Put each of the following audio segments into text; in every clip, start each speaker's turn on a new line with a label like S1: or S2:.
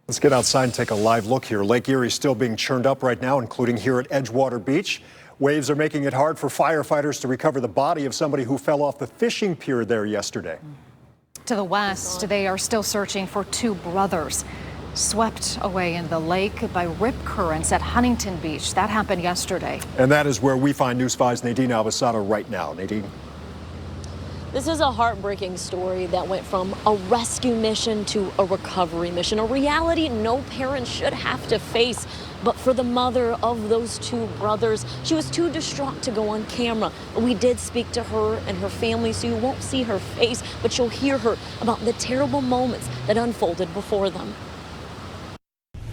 S1: Let's get outside and take a live look here. Lake Erie still being churned up right now, including here at Edgewater Beach. Waves are making it hard for firefighters to recover the body of somebody who fell off the fishing pier there yesterday.
S2: To the west, they are still searching for two brothers swept away in the lake by rip currents at Huntington Beach. That happened yesterday.
S1: And that is where we find News 5's Nadine Alvisado right now. Nadine.
S3: This is a heartbreaking story that went from a rescue mission to a recovery mission, a reality no parent should have to face. But for the mother of those two brothers, she was too distraught to go on camera. We did speak to her and her family, so you won't see her face, but you'll hear her about the terrible moments that unfolded before them.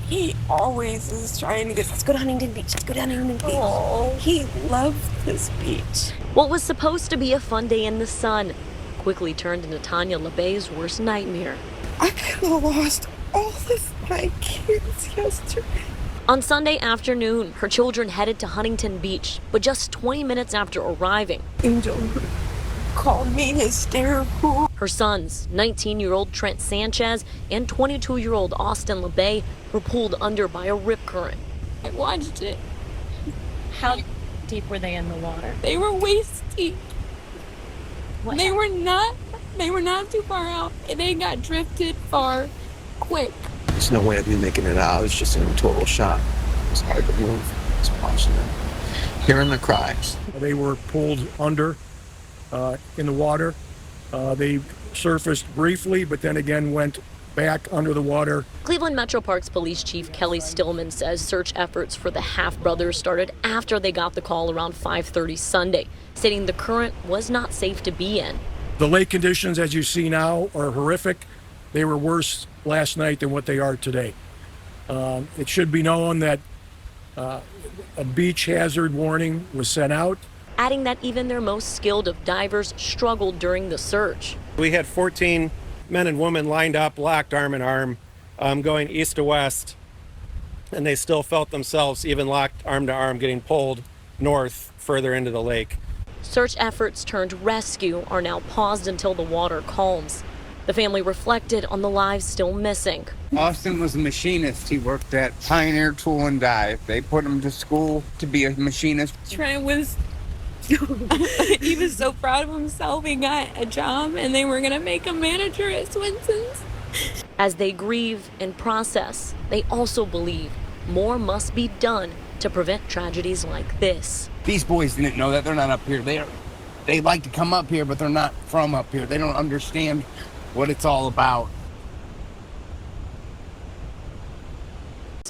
S4: He always is trying to get, let's go to Huntington Beach, let's go to Huntington Beach. Oh. He loves this beach.
S3: What was supposed to be a fun day in the sun quickly turned into Tanya LeBay's worst nightmare.
S4: I could have lost all of my kids yesterday.
S3: On Sunday afternoon, her children headed to Huntington Beach, but just 20 minutes after arriving,
S4: Angel called me hysterical.
S3: Her sons, 19-year-old Trent Sanchez and 22-year-old Austin LeBay, were pulled under by a rip current.
S4: I watched it.
S3: How deep were they in the water?
S4: They were waist deep. They were not too far out. They got drifted far quick.
S5: There's no way of me making it out. I was just in a total shock. It was hard to move. Just watching them, hearing the cries.
S6: They were pulled under in the water. They surfaced briefly, but then again went back under the water.
S3: Cleveland Metro Parks Police Chief Kelly Stillman says search efforts for the half-brothers started after they got the call around 5:30 Sunday, stating the current was not safe to be in.
S6: The lake conditions, as you see now, are horrific. They were worse last night than what they are today. It should be known that a beach hazard warning was sent out,
S3: adding that even their most skilled of divers struggled during the search.
S7: We had 14 men and women lined up, locked arm in arm, going east to west, and they still felt themselves, even locked arm to arm, getting pulled north further into the lake.
S3: Search efforts turned rescue are now paused until the water calms. The family reflected on the lives still missing.
S8: Austin was a machinist. He worked at Pioneer Tool and Die. They put him to school to be a machinist.
S4: Trent was he was so proud of himself. He got a job and they were going to make him manager at Swenson's.
S3: As they grieve and process, they also believe more must be done to prevent tragedies like this.
S8: These boys didn't know that. They're not up here. They like to come up here, but they're not from up here. They don't understand what it's all about.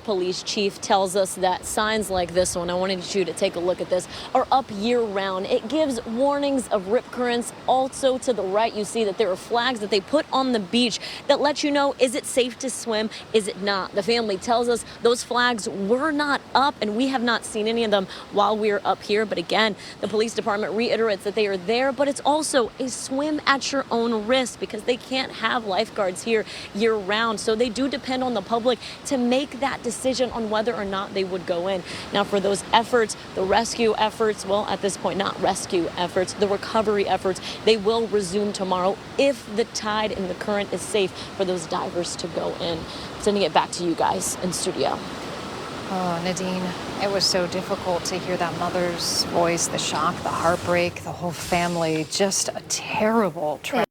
S3: Police chief tells us that signs like this one, I wanted you to take a look at this, are up year-round. It gives warnings of rip currents. Also to the right, you see that there are flags that they put on the beach that let you know, is it safe to swim, is it not? The family tells us those flags were not up, and we have not seen any of them while we're up here. But again, the police department reiterates that they are there, but it's also a swim at your own risk because they can't have lifeguards here year-round. So they do depend on the public to make that decision on whether or not they would go in. Now for those efforts, the rescue efforts, well, at this point, not rescue efforts, the recovery efforts, they will resume tomorrow if the tide and the current is safe for those divers to go in. Sending it back to you guys in studio.
S2: Oh, Nadine, it was so difficult to hear that mother's voice, the shock, the heartbreak, the whole family, just a terrible tragedy.